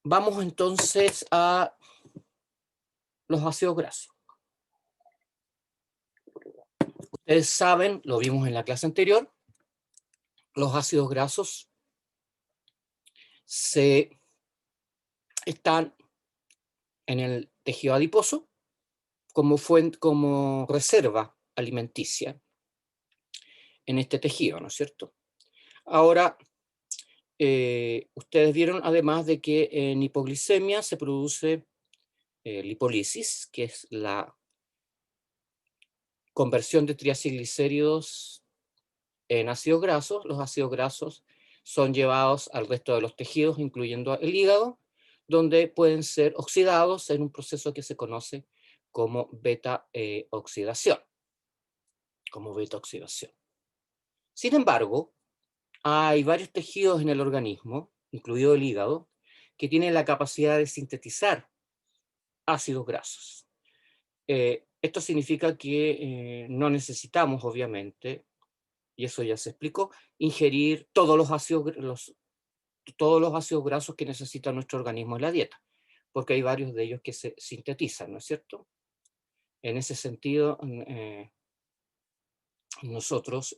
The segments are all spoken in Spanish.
Vamos entonces a los ácidos grasos. Ustedes saben, lo vimos en la clase anterior, los ácidos grasos están en el tejido adiposo como reserva alimenticia en este tejido, ¿no es cierto? Ahora, ustedes vieron además de que en hipoglicemia se produce lipólisis, que es la conversión de triacilglicéridos en ácidos grasos. Los ácidos grasos son llevados al resto de los tejidos, incluyendo el hígado, donde pueden ser oxidados en un proceso que se conoce como beta-oxidación. Sin embargo, hay varios tejidos en el organismo, incluido el hígado, que tienen la capacidad de sintetizar ácidos grasos. Esto significa que no necesitamos, obviamente, y eso ya se explicó, ingerir todos los ácidos grasos que necesita nuestro organismo en la dieta, porque hay varios de ellos que se sintetizan, ¿no es cierto? En ese sentido, nosotros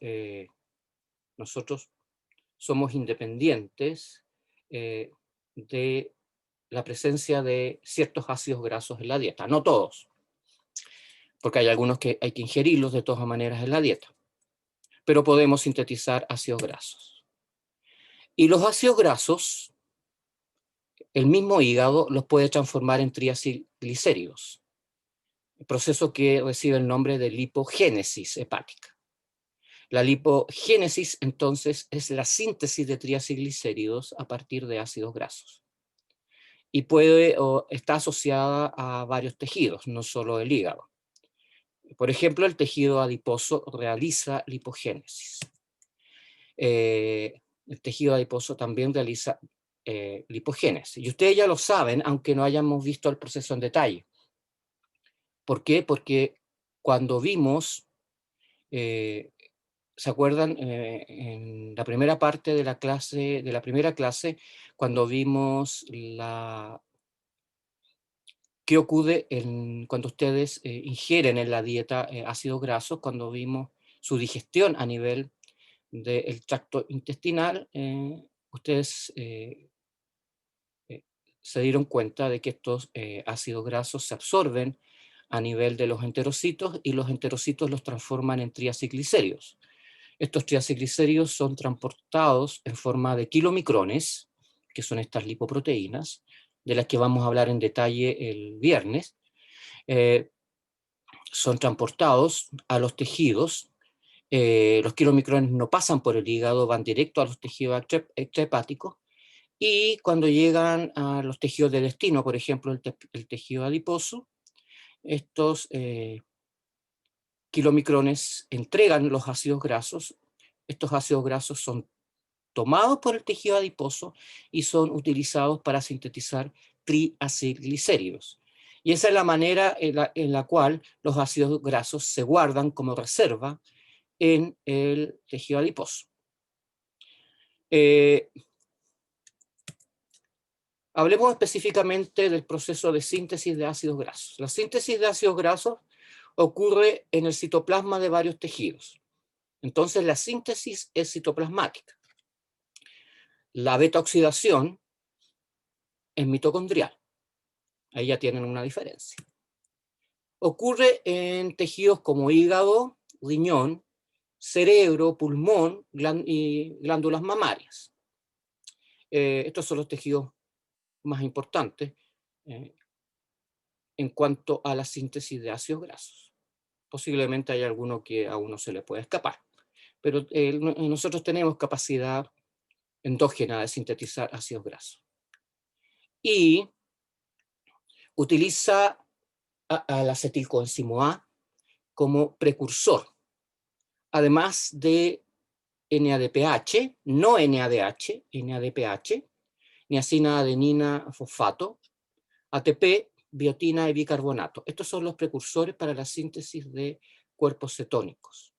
somos independientes de la presencia de ciertos ácidos grasos en la dieta, no todos, porque hay algunos que hay que ingerirlos de todas maneras en la dieta, pero podemos sintetizar ácidos grasos. Y los ácidos grasos, el mismo hígado los puede transformar en triacilglicéridos, proceso que recibe el nombre de lipogénesis hepática. La lipogénesis, entonces, es la síntesis de triacilglicéridos a partir de ácidos grasos. Y está asociada a varios tejidos, no solo el hígado. Por ejemplo, el tejido adiposo realiza lipogénesis. El tejido adiposo también realiza lipogénesis. Y ustedes ya lo saben, aunque no hayamos visto el proceso en detalle. ¿Por qué? Porque cuando vimos, ¿se acuerdan? En la primera parte de la primera clase, cuando vimos qué ocurre cuando ustedes ingieren en la dieta ácidos grasos, cuando vimos su digestión a nivel del tracto intestinal, ustedes se dieron cuenta de que estos ácidos grasos se absorben a nivel de los enterocitos y los enterocitos los transforman en triacilglicéridos. Estos triacilglicéridos son transportados en forma de kilomicrones, que son estas lipoproteínas, de las que vamos a hablar en detalle el viernes. Son transportados a los tejidos. Los kilomicrones no pasan por el hígado, van directo a los tejidos extrahepáticos, y cuando llegan a los tejidos de destino, por ejemplo, el tejido adiposo, estos kilomicrones entregan los ácidos grasos. Estos ácidos grasos son tomados por el tejido adiposo y son utilizados para sintetizar triacilglicéridos. Y esa es la manera en la cual los ácidos grasos se guardan como reserva en el tejido adiposo. Hablemos específicamente del proceso de síntesis de ácidos grasos. La síntesis de ácidos grasos ocurre en el citoplasma de varios tejidos. Entonces la síntesis es citoplasmática. La beta-oxidación es mitocondrial. Ahí ya tienen una diferencia. Ocurre en tejidos como hígado, riñón, cerebro, pulmón y glándulas mamarias. Estos son los tejidos más importantes en cuanto a la síntesis de ácidos grasos. Posiblemente hay alguno que a uno se le puede escapar, pero nosotros tenemos capacidad endógena de sintetizar ácidos grasos. Y utiliza al acetilcoenzimo A como precursor, además de NADPH, no NADH, NADPH, niacina adenina fosfato, ATP, biotina y bicarbonato. Estos son los precursores para la síntesis de cuerpos cetónicos.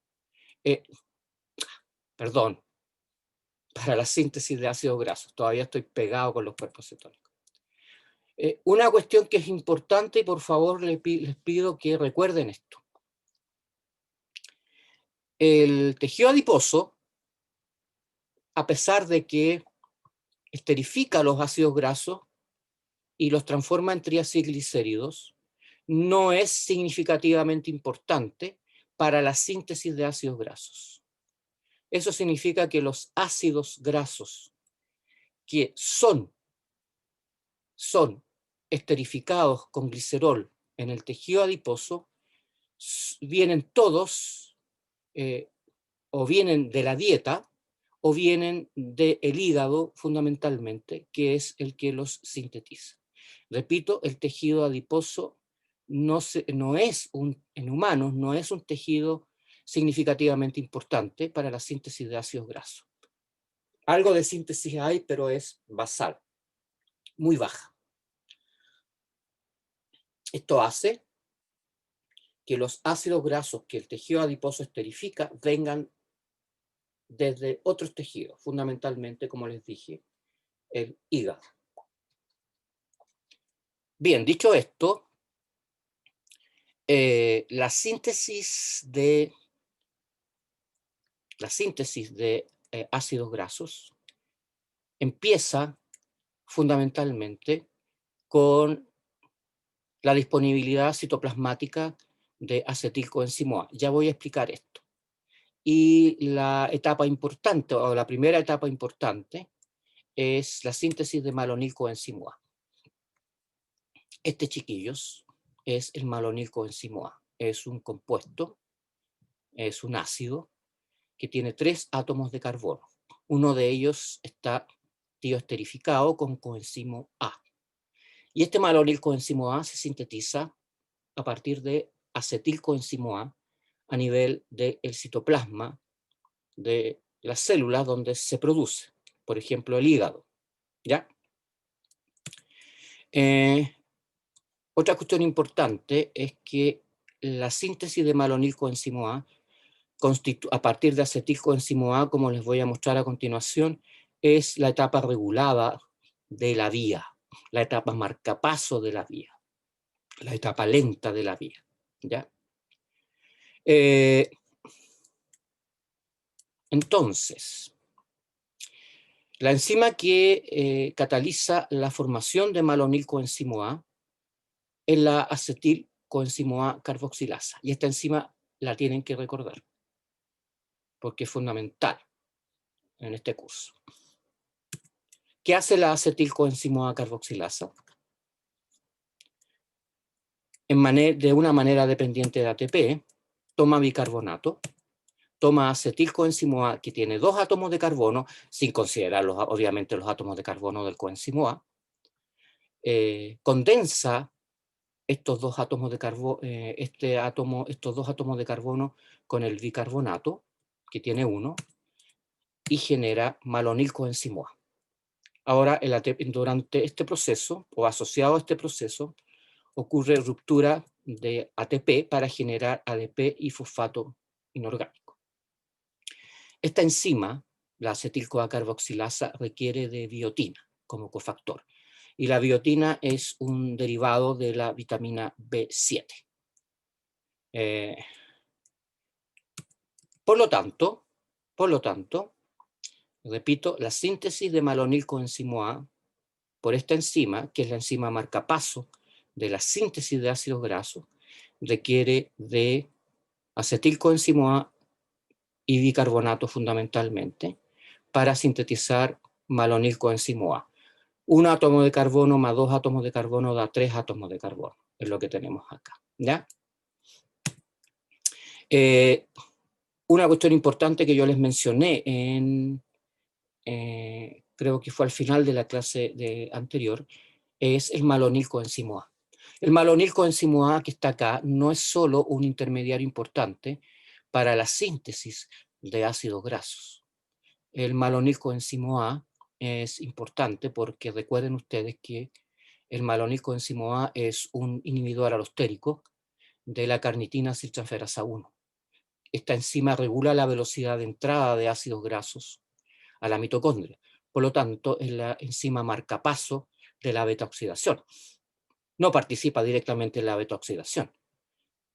Para la síntesis de ácidos grasos. Todavía estoy pegado con los cuerpos cetónicos. Una cuestión que es importante, y por favor les pido que recuerden esto. El tejido adiposo, a pesar de que esterifica los ácidos grasos y los transforma en triacilglicéridos, no es significativamente importante para la síntesis de ácidos grasos. Eso significa que los ácidos grasos que son esterificados con glicerol en el tejido adiposo vienen todos o vienen de la dieta o vienen del hígado fundamentalmente, que es el que los sintetiza. Repito, el tejido adiposo en humanos no es un tejido significativamente importante para la síntesis de ácidos grasos. Algo de síntesis hay, pero es basal, muy baja. Esto hace que los ácidos grasos que el tejido adiposo esterifica vengan desde otros tejidos, fundamentalmente, como les dije, el hígado. Bien, dicho esto, la síntesis de ácidos grasos empieza fundamentalmente con la disponibilidad citoplasmática de acetilcoenzimo A. Ya voy a explicar esto. Y la etapa importante, o la primera etapa importante, es la síntesis de malonilcoenzimo A. Este, chiquillos, es el malonilcoenzimo A. Es un compuesto, es un ácido que tiene 3 átomos de carbono. Uno de ellos está tioesterificado con coenzimo A. Y este malonilcoenzimo A se sintetiza a partir de acetilcoenzimo a nivel del citoplasma de las células donde se produce, por ejemplo, el hígado. ¿Ya? Otra cuestión importante es que la síntesis de malonilcoenzimo a partir de acetilcoenzimo A, como les voy a mostrar a continuación, es la etapa regulada de la vía, la etapa marcapaso de la vía, la etapa lenta de la vía. ¿Ya? Entonces, la enzima que cataliza la formación de malonilcoenzimo A es la acetilcoenzimo A carboxilasa. Y esta enzima la tienen que recordar, porque es fundamental en este curso. ¿Qué hace la acetilcoenzimo A carboxilasa? De una manera dependiente de ATP, toma bicarbonato, toma acetilcoenzimo A, que tiene 2 átomos de carbono, sin considerar obviamente los átomos de carbono del coenzimo A, condensa estos 2 átomos de carbono, estos 2 átomos de carbono con el bicarbonato, que tiene 1, y genera malonilcoenzimo A. Ahora, durante este proceso, o asociado a este proceso, ocurre ruptura de ATP para generar ADP y fosfato inorgánico. Esta enzima, la acetil-CoA carboxilasa, requiere de biotina como cofactor. Y la biotina es un derivado de la vitamina B7. Por lo tanto, repito, la síntesis de malonilcoenzimo A por esta enzima, que es la enzima marcapaso de la síntesis de ácidos grasos, requiere de acetilcoenzimo A y bicarbonato fundamentalmente para sintetizar malonilcoenzimo A. Un átomo de carbono más 2 átomos de carbono da 3 átomos de carbono, es lo que tenemos acá. ¿Ya? Una cuestión importante que yo les mencioné creo que fue al final de la clase anterior, es el malonilcoenzimo A. El malonilcoenzimo A que está acá no es solo un intermediario importante para la síntesis de ácidos grasos. El malonilcoenzimo A es importante porque recuerden ustedes que el malonilcoenzimo A es un inhibidor alostérico de la carnitina aciltransferasa 1. Esta enzima regula la velocidad de entrada de ácidos grasos a la mitocondria. Por lo tanto, es la enzima marcapaso de la beta-oxidación. No participa directamente en la beta-oxidación,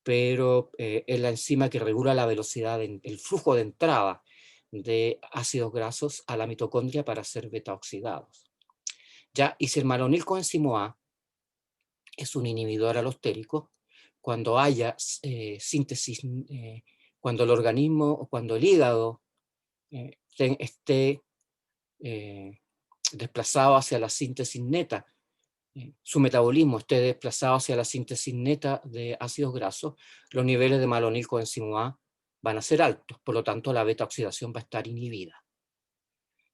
pero es la enzima que regula la velocidad, el flujo de entrada de ácidos grasos a la mitocondria para ser beta-oxidados. Ya, y si el malonil coenzimo A es un inhibidor alostérico, cuando haya síntesis, cuando el organismo o cuando el hígado esté desplazado hacia la síntesis neta, su metabolismo esté desplazado hacia la síntesis neta de ácidos grasos, los niveles de malonil coenzimo A van a ser altos, por lo tanto la beta-oxidación va a estar inhibida.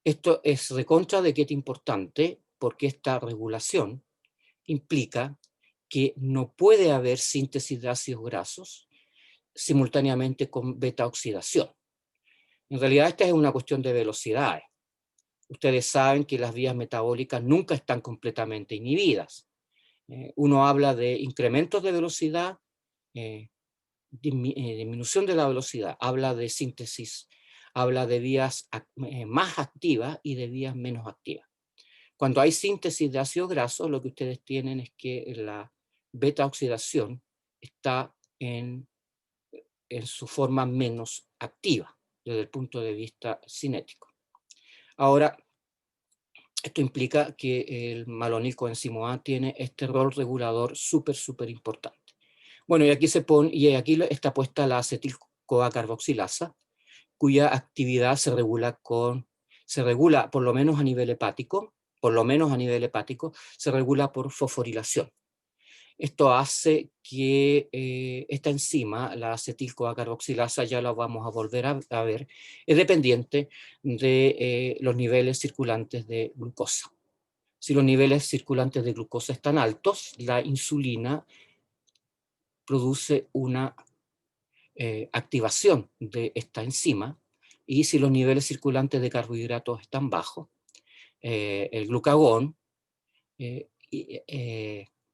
Esto es recontra de qué es importante, porque esta regulación implica que no puede haber síntesis de ácidos grasos simultáneamente con beta-oxidación. En realidad esta es una cuestión de velocidades. Ustedes saben que las vías metabólicas nunca están completamente inhibidas. Uno habla de incrementos de velocidad, disminución de la velocidad, habla de síntesis, habla de vías más activas y de vías menos activas. Cuando hay síntesis de ácidos grasos, lo que ustedes tienen es que la beta-oxidación está en su forma menos activa desde el punto de vista cinético. Ahora, esto implica que el malonil coenzimo A tiene este rol regulador súper importante. Bueno, y aquí aquí está puesta la acetil-CoA carboxilasa, cuya actividad se regula por lo menos a nivel hepático, se regula por fosforilación. Esto hace que esta enzima, la acetil-CoA carboxilasa, ya la vamos a volver a ver, es dependiente de los niveles circulantes de glucosa. Si los niveles circulantes de glucosa están altos, la insulina produce una activación de esta enzima, y si los niveles circulantes de carbohidratos están bajos, el glucagón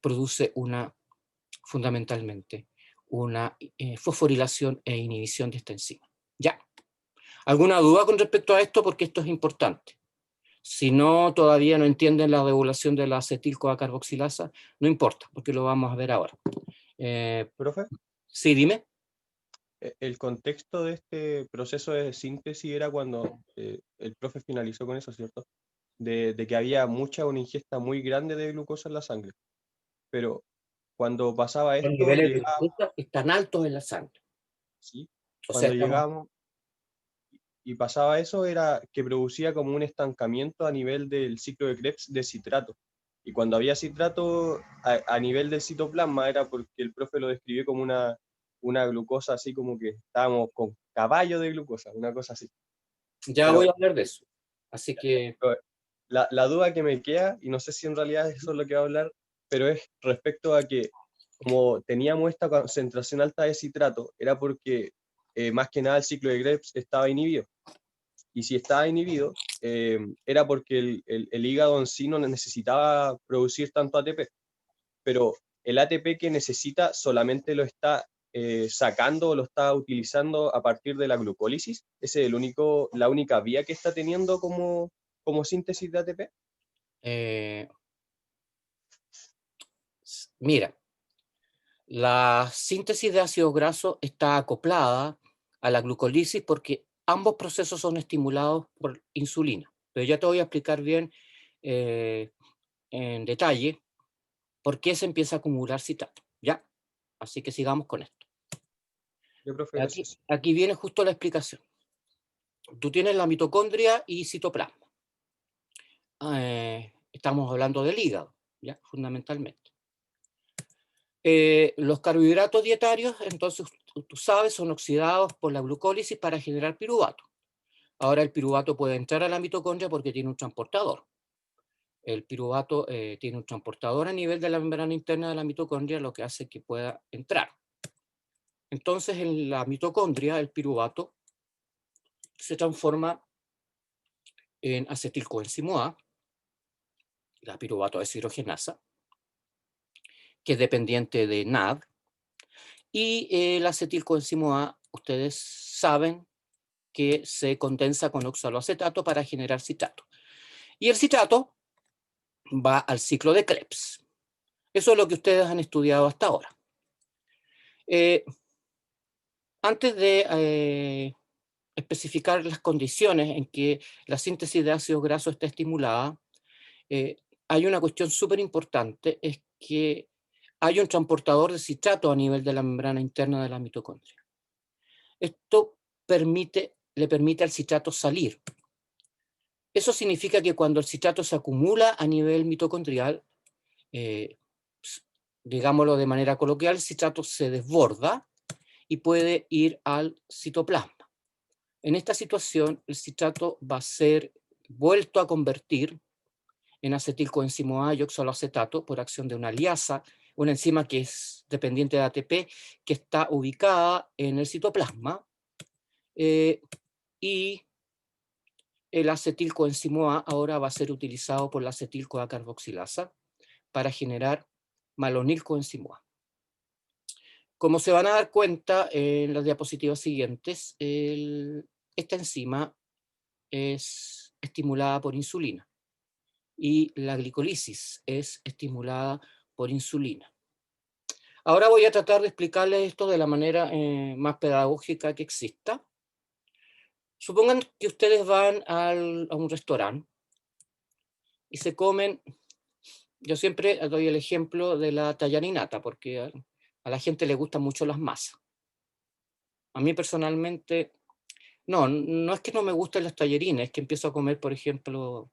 produce fundamentalmente una fosforilación e inhibición de esta enzima. ¿Ya? ¿Alguna duda con respecto a esto? Porque esto es importante. Si no, todavía no entienden la regulación de la acetil-CoA carboxilasa, no importa, porque lo vamos a ver ahora. Profe, Sí, dime. el contexto de este proceso de síntesis era cuando el profe finalizó con eso, ¿cierto? De que había una ingesta muy grande de glucosa en la sangre. Pero cuando pasaba Los esto, niveles de llegábamos, glucosa están altos en la sangre. ¿sí? O sea, Cuando llegábamos y pasaba eso, era que producía como un estancamiento a nivel del ciclo de Krebs de citrato. Y cuando había citrato a nivel del citoplasma era porque el profe lo describió como una glucosa así como que estábamos con caballo de glucosa, una cosa así. ya voy Pero a hablar de eso. Así que la duda que me queda, y no sé si en realidad eso es lo que va a hablar, pero es respecto a que como teníamos esta concentración alta de citrato, era porque más que nada el ciclo de Krebs estaba inhibido. Y si estaba inhibido, era porque el hígado en sí no necesitaba producir tanto ATP, pero el ATP que necesita solamente lo está sacando o lo está utilizando a partir de la glucólisis. Esa es la única vía que está teniendo como síntesis de ATP. eh, mira, la síntesis de ácidos grasos está acoplada a la glucólisis porque ambos procesos son estimulados por insulina. Pero ya te voy a explicar bien en detalle por qué se empieza a acumular citrato. ¿Ya? Así que sigamos con esto. Yo, profe, Aquí, gracias. aquí viene justo la explicación. Tú tienes la mitocondria y citoplasma. Estamos hablando del hígado, ¿ya? Fundamentalmente. Los carbohidratos dietarios, entonces tú sabes, son oxidados por la glucólisis para generar piruvato. Ahora el piruvato puede entrar a la mitocondria porque tiene un transportador. El piruvato tiene un transportador a nivel de la membrana interna de la mitocondria, lo que hace que pueda entrar. Entonces en la mitocondria el piruvato se transforma en acetilcoenzimo A, la piruvato deshidrogenasa, que es dependiente de NAD, y el acetilcoenzimo A, ustedes saben que se condensa con oxaloacetato para generar citrato. Y el citrato va al ciclo de Krebs. Eso es lo que ustedes han estudiado hasta ahora. Antes de especificar las condiciones en que la síntesis de ácidos grasos está estimulada, hay una cuestión súper importante, es que hay un transportador de citrato a nivel de la membrana interna de la mitocondria. Esto le permite al citrato salir. Eso significa que cuando el citrato se acumula a nivel mitocondrial, digámoslo de manera coloquial, el citrato se desborda y puede ir al citoplasma. En esta situación, el citrato va a ser vuelto a convertir en acetilcoenzimo A y oxaloacetato por acción de una liasa, una enzima que es dependiente de ATP, que está ubicada en el citoplasma, y el acetilcoenzimo A ahora va a ser utilizado por la acetil-CoA carboxilasa para generar malonilcoenzimo A. Como se van a dar cuenta en las diapositivas siguientes, esta enzima es estimulada por insulina y la glicolisis es estimulada por insulina. Ahora voy a tratar de explicarles esto de la manera más pedagógica que exista. Supongan que ustedes van a un restaurante y se comen, yo siempre doy el ejemplo de la tallarinata, porque a la gente le gustan mucho las masas. A mí personalmente, no es que no me gusten los tallarines, es que empiezo a comer, por ejemplo,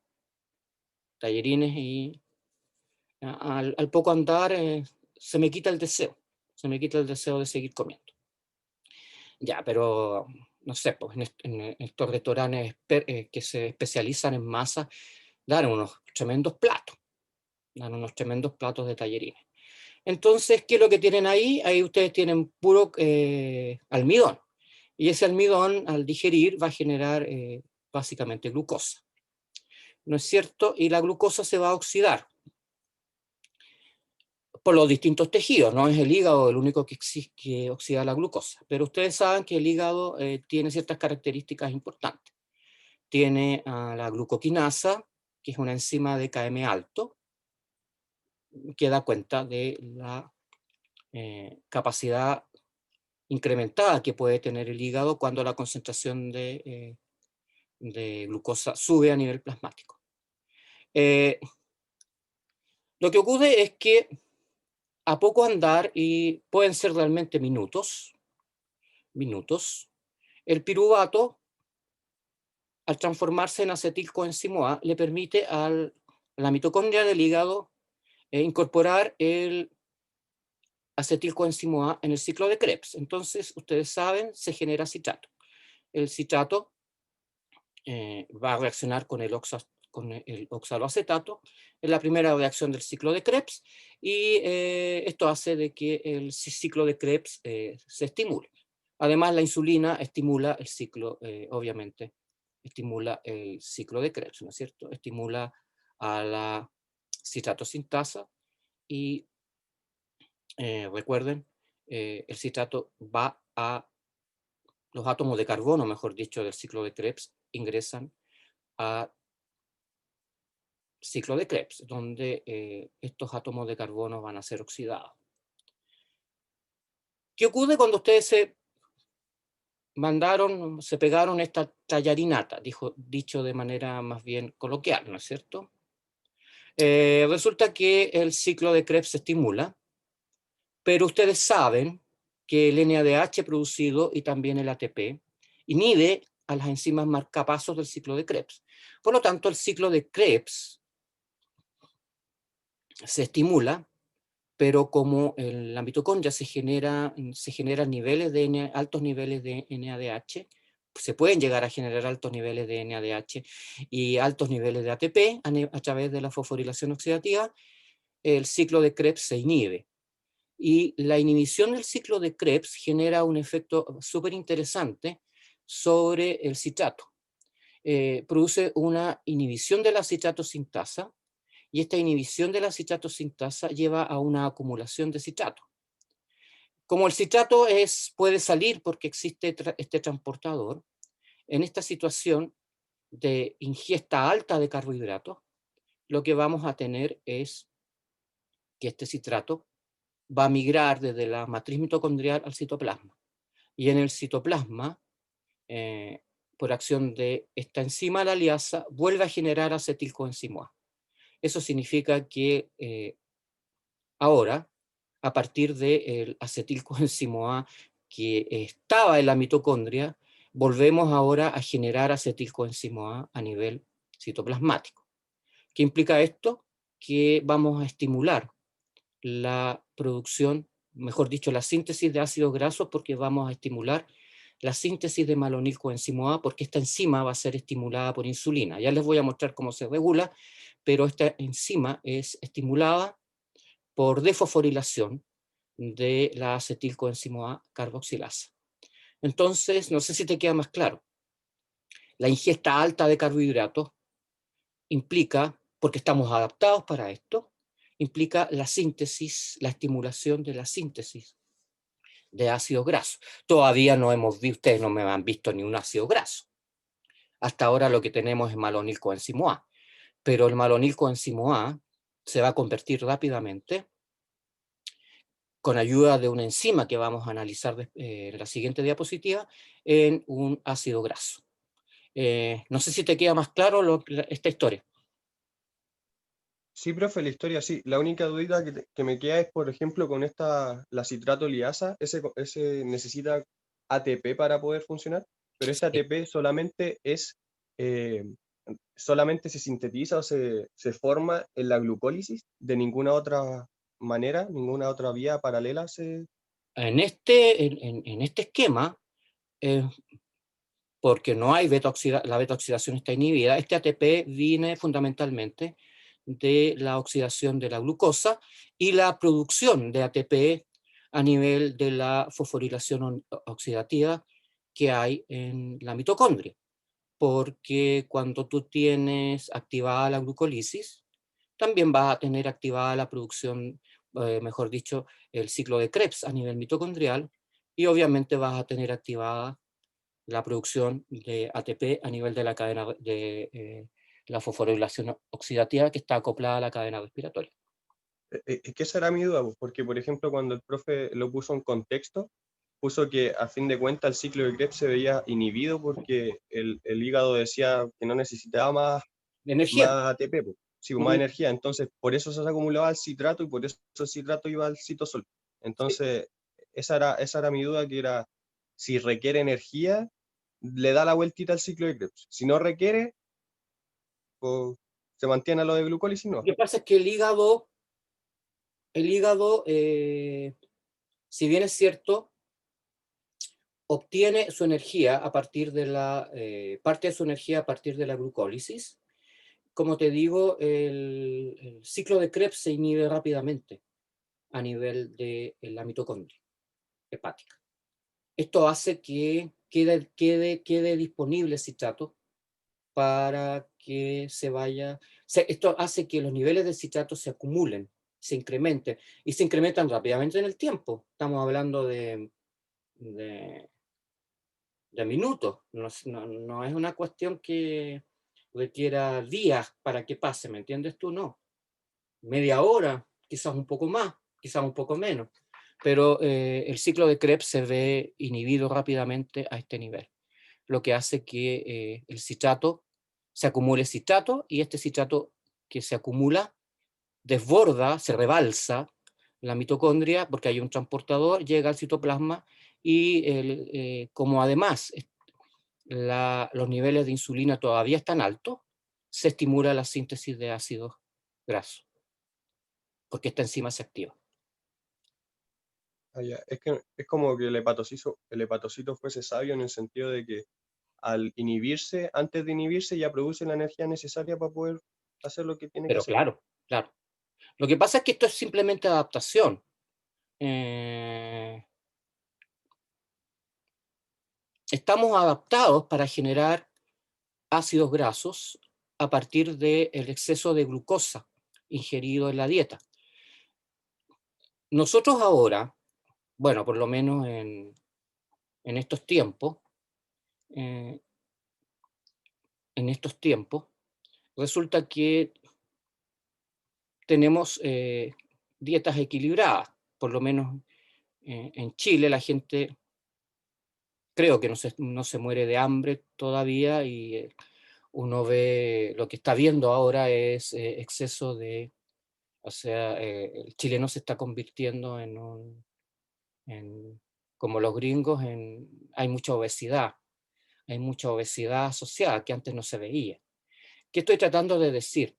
tallarines y al poco andar se me quita el deseo de seguir comiendo. Ya, pero no sé, pues en estos restaurantes que se especializan en masa, dan unos tremendos platos de tallarines. Entonces, ¿qué es lo que tienen ahí? Ahí ustedes tienen puro almidón. Y ese almidón, al digerir, va a generar básicamente glucosa. ¿No es cierto? Y la glucosa se va a oxidar por los distintos tejidos. No es el hígado el único que oxida la glucosa. Pero ustedes saben que el hígado tiene ciertas características importantes. Tiene la glucoquinasa, que es una enzima de Km alto, que da cuenta de la capacidad incrementada que puede tener el hígado cuando la concentración de glucosa sube a nivel plasmático. Lo que ocurre es que a poco andar, y pueden ser realmente minutos, el piruvato, al transformarse en acetilcoenzimo A, le permite a la mitocondria del hígado incorporar el acetilcoenzimo A en el ciclo de Krebs. Entonces, ustedes saben, se genera citrato. El citrato va a reaccionar con el oxaloacetato en la primera reacción del ciclo de Krebs, y esto hace de que el ciclo de Krebs se estimule. Además, la insulina estimula el ciclo, obviamente, estimula el ciclo de Krebs, ¿no es cierto? Estimula a la citratosintasa y recuerden, el citrato va a los átomos de carbono, mejor dicho, del ciclo de Krebs, ingresan a ciclo de Krebs, donde estos átomos de carbono van a ser oxidados. ¿Qué ocurre cuando ustedes se pegaron esta tallarinata, dicho de manera más bien coloquial, ¿no es cierto? Resulta que el ciclo de Krebs se estimula, pero ustedes saben que el NADH producido y también el ATP inhibe a las enzimas marcapasos del ciclo de Krebs. Por lo tanto, el ciclo de Krebs se estimula, pero como en la mitocondria se generan niveles altos niveles de NADH, se pueden llegar a generar altos niveles de NADH y altos niveles de ATP a través de la fosforilación oxidativa, el ciclo de Krebs se inhibe. Y la inhibición del ciclo de Krebs genera un efecto súper interesante sobre el citrato. Produce una inhibición de la citratosintasa, y esta inhibición de la citratosintasa lleva a una acumulación de citrato. Como el citrato puede salir porque existe este transportador, en esta situación de ingesta alta de carbohidratos, lo que vamos a tener es que este citrato va a migrar desde la matriz mitocondrial al citoplasma. Y en el citoplasma, por acción de esta enzima, la liasa, vuelve a generar acetilcoenzimo A. Eso significa que ahora, a partir del acetilcoenzimo A que estaba en la mitocondria, volvemos ahora a generar acetilcoenzimo A nivel citoplasmático. ¿Qué implica esto? Que vamos a estimular la producción, mejor dicho, la síntesis de ácidos grasos, porque vamos a estimular la síntesis de malonilcoenzimo A, porque esta enzima va a ser estimulada por insulina. Ya les voy a mostrar cómo se regula, pero esta enzima es estimulada por desfosforilación de la acetilcoenzimo A carboxilasa. Entonces, no sé si te queda más claro, la ingesta alta de carbohidratos implica, porque estamos adaptados para esto, implica la síntesis, la estimulación de la síntesis de ácidos grasos. Todavía no hemos visto, ustedes no me han visto ni un ácido graso. Hasta ahora lo que tenemos es malonilcoenzimo A, pero el malonilcoenzimo A se va a convertir rápidamente con ayuda de una enzima que vamos a analizar en la siguiente diapositiva, en un ácido graso. No sé si te queda más claro esta historia. Sí, profe, la historia sí. La única duda que me queda es, por ejemplo, con la citrato liasa, ese necesita ATP para poder funcionar, pero este Sí. ATP eh, solamente se sintetiza o se forma en la glucólisis, de ninguna otra manera, ninguna otra vía paralela se... En este esquema, eh, porque no hay la beta oxidación está inhibida, este ATP viene fundamentalmente de la oxidación de la glucosa y la producción de ATP a nivel de la fosforilación oxidativa que hay en la mitocondria. Porque cuando tú tienes activada la glucólisis, también vas a tener activada la producción, mejor dicho, el ciclo de Krebs a nivel mitocondrial, y obviamente vas a tener activada la producción de ATP a nivel de la cadena de la fosforilación oxidativa que está acoplada a la cadena respiratoria. ¿Qué será mi duda? Pues, porque, por ejemplo, cuando el profe lo puso en contexto, puso que a fin de cuentas el ciclo de Krebs se veía inhibido porque el hígado decía que no necesitaba Energía. más ATP, pues, sí, más Mm, energía. Entonces, por eso se acumulaba el citrato y por eso el citrato iba al citosol. sí. Entonces, esa era mi duda, que era si requiere energía, le da la vueltita al ciclo de Krebs. Si no requiere, pues se mantiene a lo de glucólisis, Lo no. que pasa es que el hígado si bien es cierto, obtiene su energía a partir de parte de su energía a partir de la glucólisis. Como te digo, el ciclo de Krebs se inhibe rápidamente a nivel de la mitocondria hepática. Esto hace que quede disponible citrato para que esto hace que los niveles de citrato se acumulen, se incrementen, y se incrementan rápidamente en el tiempo. Estamos hablando de, de minutos, no es una cuestión que requiera días para que pase, ¿me entiendes tú? No, media hora, quizás un poco más, quizás un poco menos, pero el ciclo de Krebs se ve inhibido rápidamente a este nivel, lo que hace que el citrato se acumule citrato, y este citrato que se acumula desborda, se rebalsa la mitocondria porque hay un transportador, llega al citoplasma y como además los niveles de insulina todavía están altos, se estimula la síntesis de ácidos grasos, porque esta enzima se activa. Ah, ya. Es que es como que el hepatocito fuese sabio en el sentido de que al inhibirse, antes de inhibirse, ya produce la energía necesaria para poder hacer lo que tiene que Pero hacer. claro, claro. Lo que pasa es que esto es simplemente adaptación. Eh, Estamos adaptados para generar ácidos grasos a partir del exceso de glucosa ingerido en la dieta. Nosotros ahora, bueno, por lo menos en estos tiempos, eh, en estos tiempos, resulta que tenemos dietas equilibradas, por lo menos en Chile la gente creo que no se muere de hambre todavía, y uno ve, lo que está viendo ahora es exceso de, o sea, el chileno se está convirtiendo como los gringos, hay hay mucha obesidad asociada que antes no se veía. ¿Qué estoy tratando de decir?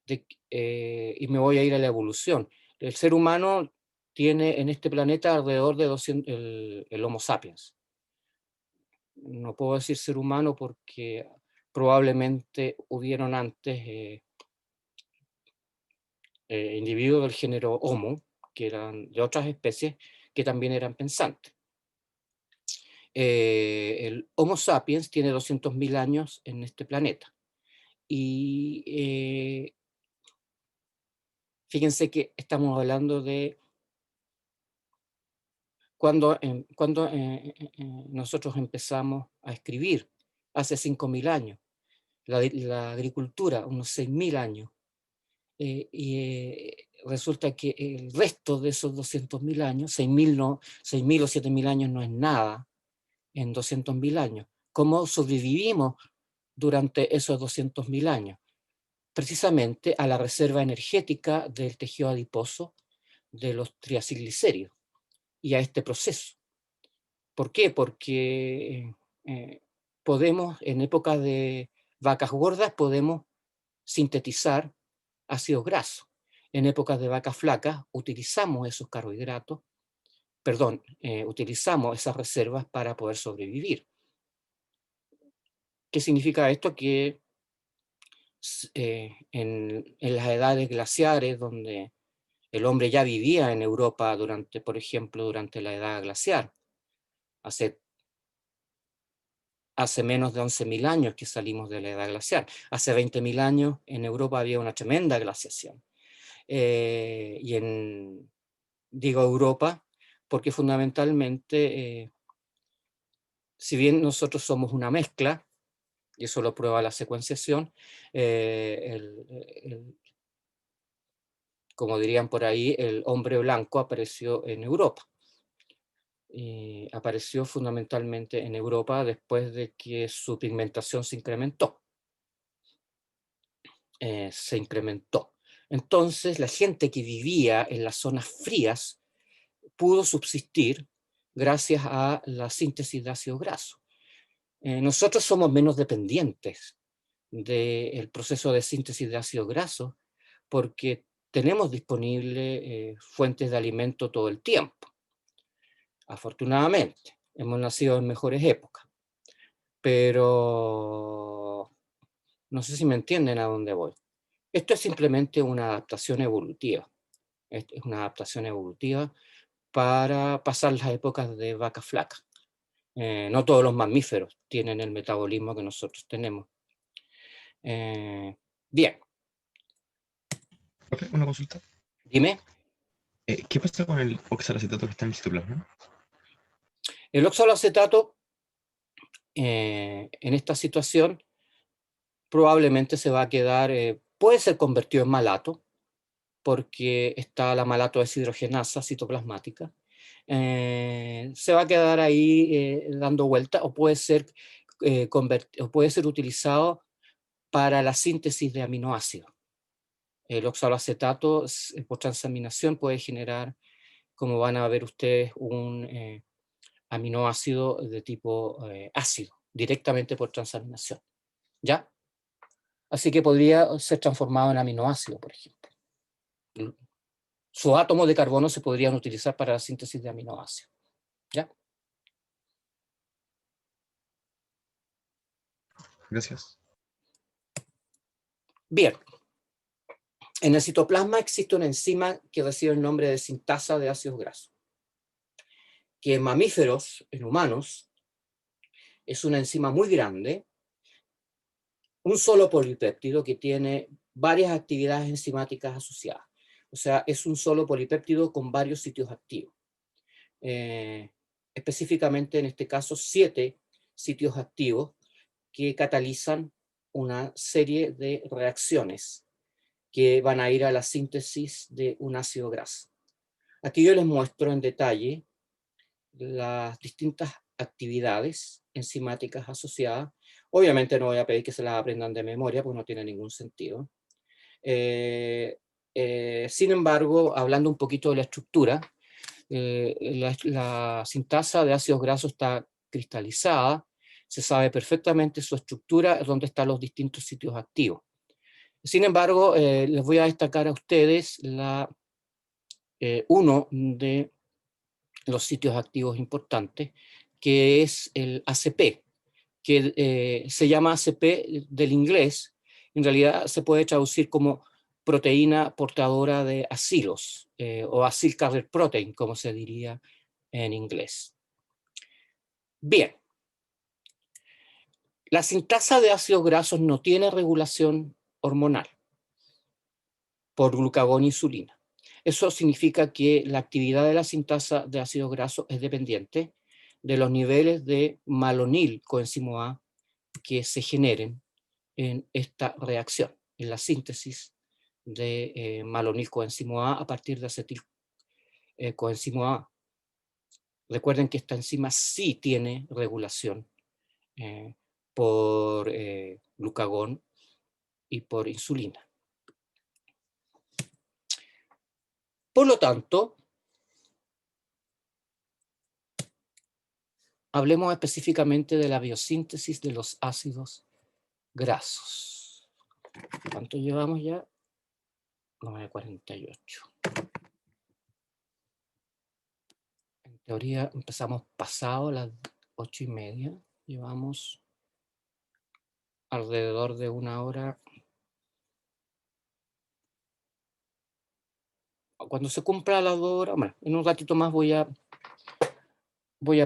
Y me voy a ir a la evolución. El ser humano tiene en este planeta alrededor de 200, el Homo sapiens. No puedo decir ser humano porque probablemente hubieron antes individuos del género Homo, que eran de otras especies, que también eran pensantes. El Homo sapiens tiene 200.000 años en este planeta. Y fíjense que estamos hablando de cuando nosotros empezamos a escribir, hace 5.000 años. La agricultura, unos 6.000 años. Resulta que el resto de esos 200.000 años, 6.000 o 7.000 años no es nada en 200.000 años. ¿Cómo sobrevivimos durante esos 200.000 años? Precisamente a la reserva energética del tejido adiposo de los triacilglicéridos y a este proceso. ¿Por qué? Porque podemos, en época de vacas gordas, podemos sintetizar ácidos grasos. En épocas de vacas flacas utilizamos esos carbohidratos, utilizamos esas reservas para poder sobrevivir. ¿Qué significa esto? Que en las edades glaciares, donde el hombre ya vivía en Europa durante, por ejemplo, durante la edad glaciar, hace menos de 11.000 años que salimos de la edad glacial. Hace 20.000 años en Europa había una tremenda glaciación. Digo Europa porque fundamentalmente, si bien nosotros somos una mezcla, y eso lo prueba la secuenciación, como dirían por ahí, el hombre blanco apareció en Europa. Apareció fundamentalmente en Europa después de que su pigmentación se incrementó. Entonces, la gente que vivía en las zonas frías pudo subsistir gracias a la síntesis de ácidos grasos. Nosotros somos menos dependientes del proceso de síntesis de ácidos grasos porque tenemos disponibles fuentes de alimento todo el tiempo. Afortunadamente, hemos nacido en mejores épocas, pero no sé si me entienden a dónde voy. Esto es simplemente una adaptación evolutiva. Es una adaptación evolutiva para pasar las épocas de vaca flaca. No todos los mamíferos tienen el metabolismo que nosotros tenemos. Bien. Una consulta. Dime. ¿Qué pasa con el oxalacetato que está en el citoplasma? El oxaloacetato, en esta situación, probablemente se va a quedar, puede ser convertido en malato, porque está la malato deshidrogenasa citoplasmática. Se va a quedar ahí dando vuelta, o puede ser utilizado para la síntesis de aminoácidos. El oxaloacetato por transaminación puede generar, como van a ver ustedes, un aminoácido de tipo ácido, directamente por transaminación. ¿Ya? Así que podría ser transformado en aminoácido, por ejemplo. Sus átomos de carbono se podrían utilizar para la síntesis de aminoácidos. ¿Ya? Gracias. Bien. En el citoplasma existe una enzima que recibe el nombre de sintasa de ácidos grasos, que en mamíferos, en humanos, es una enzima muy grande, un solo polipéptido que tiene varias actividades enzimáticas asociadas. O sea, es un solo polipéptido con varios sitios activos. Específicamente, en este caso, 7 sitios activos que catalizan una serie de reacciones que van a ir a la síntesis de un ácido graso. Aquí yo les muestro en detalle las distintas actividades enzimáticas asociadas. Obviamente no voy a pedir que se las aprendan de memoria, porque no tiene ningún sentido. Sin embargo, hablando un poquito de la estructura, la sintasa de ácidos grasos está cristalizada, se sabe perfectamente su estructura, dónde están los distintos sitios activos. Sin embargo, les voy a destacar a ustedes uno de los sitios activos importantes, que es el ACP, que se llama ACP del inglés, en realidad se puede traducir como proteína portadora de acilos, o acyl carrier protein, como se diría en inglés. Bien, la sintasa de ácidos grasos no tiene regulación hormonal por glucagón e insulina. Eso significa que la actividad de la sintasa de ácidos grasos es dependiente de los niveles de malonil coenzimo A que se generen en esta reacción, en la síntesis de malonil coenzimo A partir de acetil coenzimo A. Recuerden que esta enzima sí tiene regulación por glucagón y por insulina. Por lo tanto, hablemos específicamente de la biosíntesis de los ácidos grasos. ¿Cuánto llevamos ya? 9:48. En teoría empezamos pasado las 8:30. Llevamos alrededor de 1 hora. Cuando se cumpla las 2 horas, bueno, en un ratito más voy a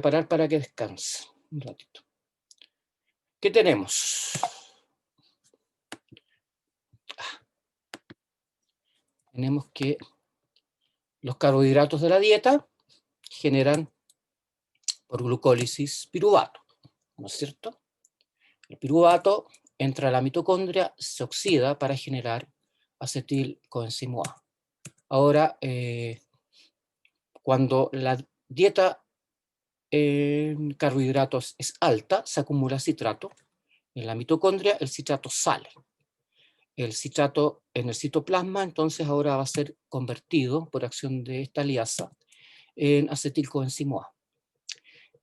parar para que descanse. Un ratito. ¿Qué tenemos? Tenemos que los carbohidratos de la dieta generan por glucólisis piruvato, ¿no es cierto? El piruvato entra a la mitocondria, se oxida para generar acetilcoenzimo A. Ahora, cuando la dieta en carbohidratos es alta, se acumula citrato. En la mitocondria el citrato sale. El citrato en el citoplasma entonces ahora va a ser convertido por acción de esta liasa en acetilcoenzimo A.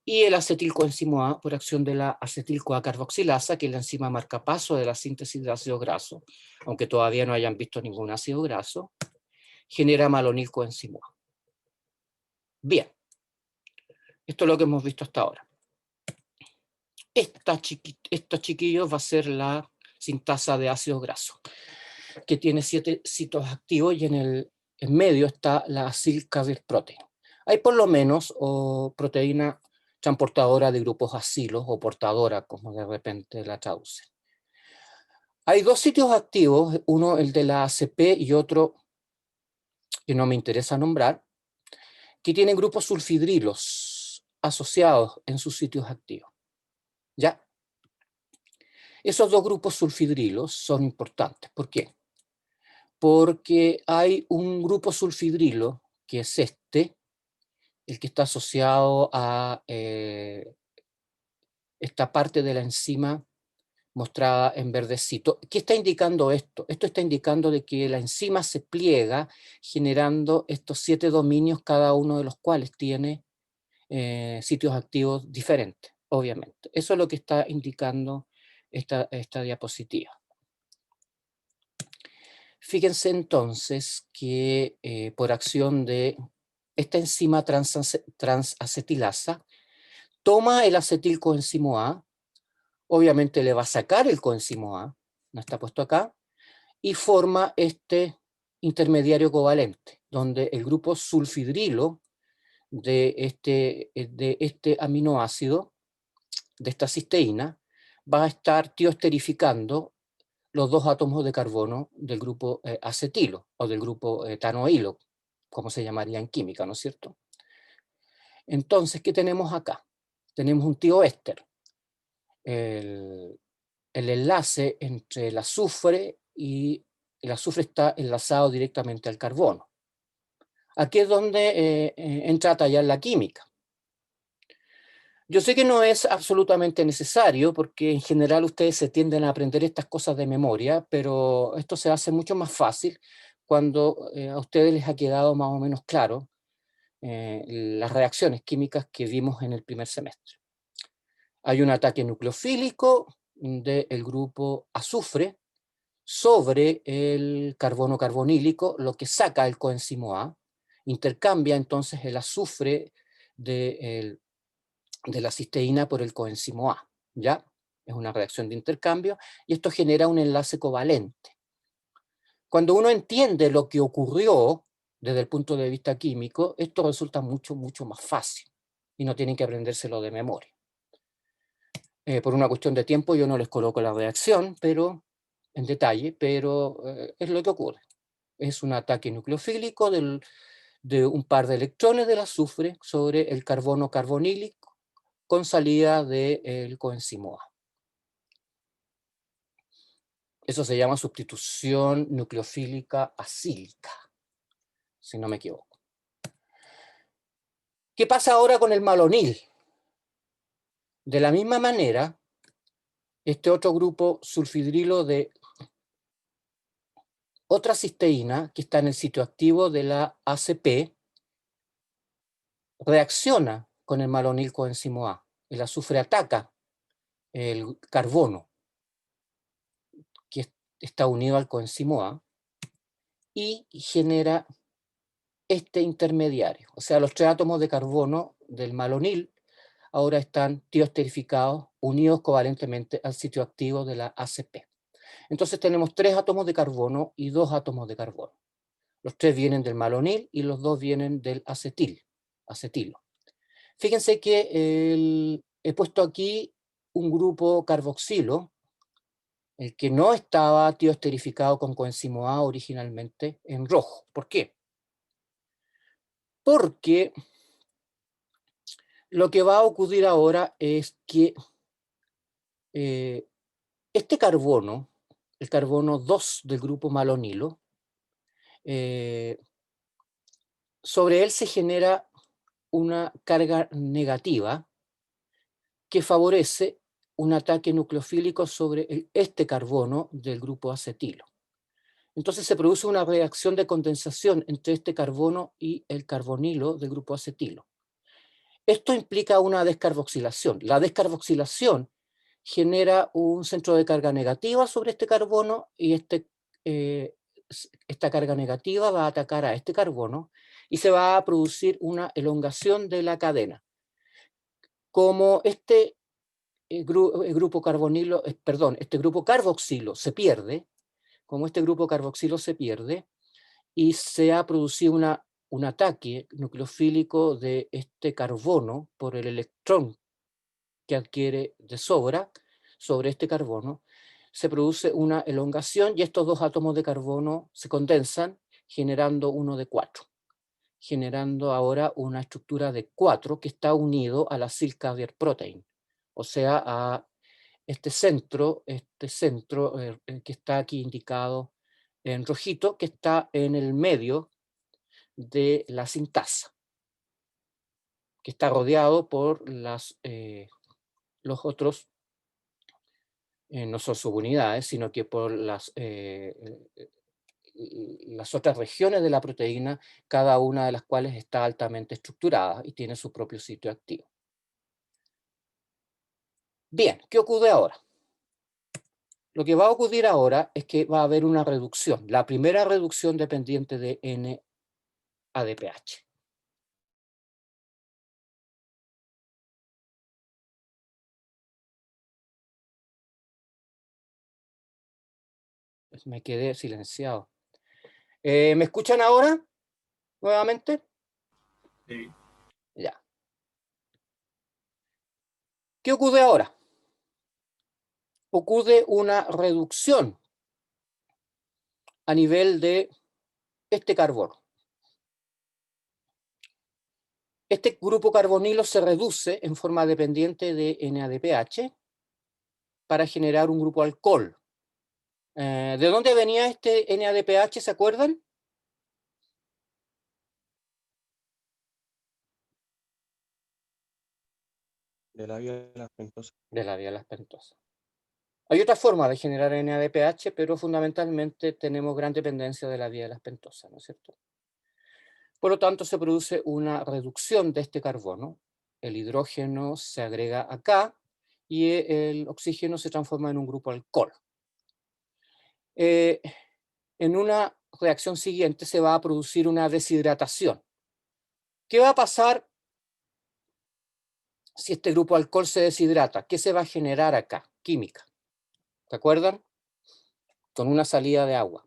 Y el acetilcoenzimo A, por acción de la acetil-CoA carboxilasa, que es la enzima marcapaso de la síntesis de ácido graso, aunque todavía no hayan visto ningún ácido graso, genera malonilcoenzimo A. Bien, esto es lo que hemos visto hasta ahora. Esta, chiquillos, va a ser la sintasa de ácido graso, que tiene 7 sitios activos y en medio está la acyl carrier protein. Hay por lo menos proteína transportadora de grupos acilos o portadora, como de repente la traducen. Hay 2 sitios activos, uno el de la ACP y otro que no me interesa nombrar, que tienen grupos sulfidrilos asociados en sus sitios activos. ¿Ya? Esos 2 grupos sulfidrilos son importantes. ¿Por qué? Porque hay un grupo sulfidrilo, que es este, el que está asociado a esta parte de la enzima mostrada en verdecito. ¿Qué está indicando esto? Esto está indicando de que la enzima se pliega generando estos 7 dominios, cada uno de los cuales tiene sitios activos diferentes, obviamente. Eso es lo que está indicando esta diapositiva. Fíjense entonces que por acción de esta enzima transacetilasa, toma el acetilcoenzimo A, obviamente le va a sacar el coenzimo A, no está puesto acá, y forma este intermediario covalente, donde el grupo sulfidrilo de este aminoácido, de esta cisteína, va a estar tioesterificando los 2 átomos de carbono del grupo acetilo o del grupo etanoilo, como se llamaría en química, ¿no es cierto? Entonces, ¿qué tenemos acá? Tenemos un tioéster. El enlace entre el azufre y el azufre está enlazado directamente al carbono. Aquí es donde entra a tallar la química. Yo sé que no es absolutamente necesario, porque en general ustedes se tienden a aprender estas cosas de memoria, pero esto se hace mucho más fácil cuando a ustedes les ha quedado más o menos claro las reacciones químicas que vimos en el primer semestre. Hay un ataque nucleofílico del grupo azufre sobre el carbono carbonílico, lo que saca el coenzimo A, intercambia entonces el azufre de la cisteína por el coenzimo A, ¿ya? Es una reacción de intercambio y esto genera un enlace covalente. Cuando uno entiende lo que ocurrió desde el punto de vista químico, esto resulta mucho, mucho más fácil y no tienen que aprendérselo de memoria. Por una cuestión de tiempo yo no les coloco la reacción en detalle, pero es lo que ocurre. Es un ataque nucleofílico de un par de electrones del azufre sobre el carbono carbonílico con salida del coenzimo A. Eso se llama sustitución nucleofílica acílica, si no me equivoco. ¿Qué pasa ahora con el malonil? De la misma manera, este otro grupo sulfidrilo de otra cisteína que está en el sitio activo de la ACP reacciona con el malonil coenzimo A. El azufre ataca el carbono que está unido al coenzimo A y genera este intermediario. O sea, los 3 átomos de carbono del malonil ahora están tioesterificados, unidos covalentemente al sitio activo de la ACP. Entonces tenemos 3 átomos de carbono y 2 átomos de carbono. Los 3 vienen del malonil y los 2 vienen del acetilo. Fíjense que he puesto aquí un grupo carboxilo, el que no estaba tioesterificado con coenzimo A originalmente, en rojo. ¿Por qué? Porque lo que va a ocurrir ahora es que este carbono, el carbono 2 del grupo malonilo, sobre él se genera una carga negativa que favorece un ataque nucleofílico sobre este carbono del grupo acetilo. Entonces se produce una reacción de condensación entre este carbono y el carbonilo del grupo acetilo. Esto implica una descarboxilación. La descarboxilación genera un centro de carga negativa sobre este carbono y esta carga negativa va a atacar a este carbono y se va a producir una elongación de la cadena. Como este grupo carboxilo se pierde, como este grupo carboxilo se pierde y se ha producido un ataque nucleofílico de este carbono por el electrón que adquiere de sobra sobre este carbono, se produce una elongación y estos 2 átomos de carbono se condensan generando uno de 4, generando ahora una estructura de 4 que está unido a la silk carrier protein, o sea, a este centro que está aquí indicado en rojito, que está en el medio de la sintasa, que está rodeado por los otros, no son subunidades, sino que por las otras regiones de la proteína, cada una de las cuales está altamente estructurada y tiene su propio sitio activo. Bien, ¿qué ocurre ahora? Lo que va a ocurrir ahora es que va a haber una reducción, la primera reducción dependiente de NADPH. Pues me quedé silenciado. ¿Me escuchan ahora? Nuevamente. Sí. Ya. ¿Qué ocurre ahora? Ocurre una reducción a nivel de este carbono. Este grupo carbonilo se reduce en forma dependiente de NADPH para generar un grupo alcohol. ¿De dónde venía este NADPH, se acuerdan? De la vía de las pentosas. De la vía de las pentosas. Hay otra forma de generar NADPH, pero fundamentalmente tenemos gran dependencia de la vía de las pentosas, ¿no es cierto? Por lo tanto, se produce una reducción de este carbono. El hidrógeno se agrega acá y el oxígeno se transforma en un grupo alcohol. En una reacción siguiente se va a producir una deshidratación. ¿Qué va a pasar si este grupo alcohol se deshidrata? ¿Qué se va a generar acá? Química. ¿Se acuerdan? Con una salida de agua.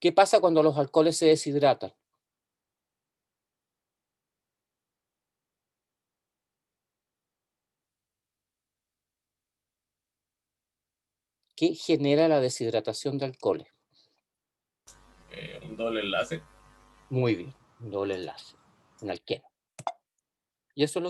¿Qué pasa cuando los alcoholes se deshidratan? ¿Qué genera la deshidratación de alcoholes? Un doble enlace. Muy bien, un doble enlace, un alqueno. Y eso es lo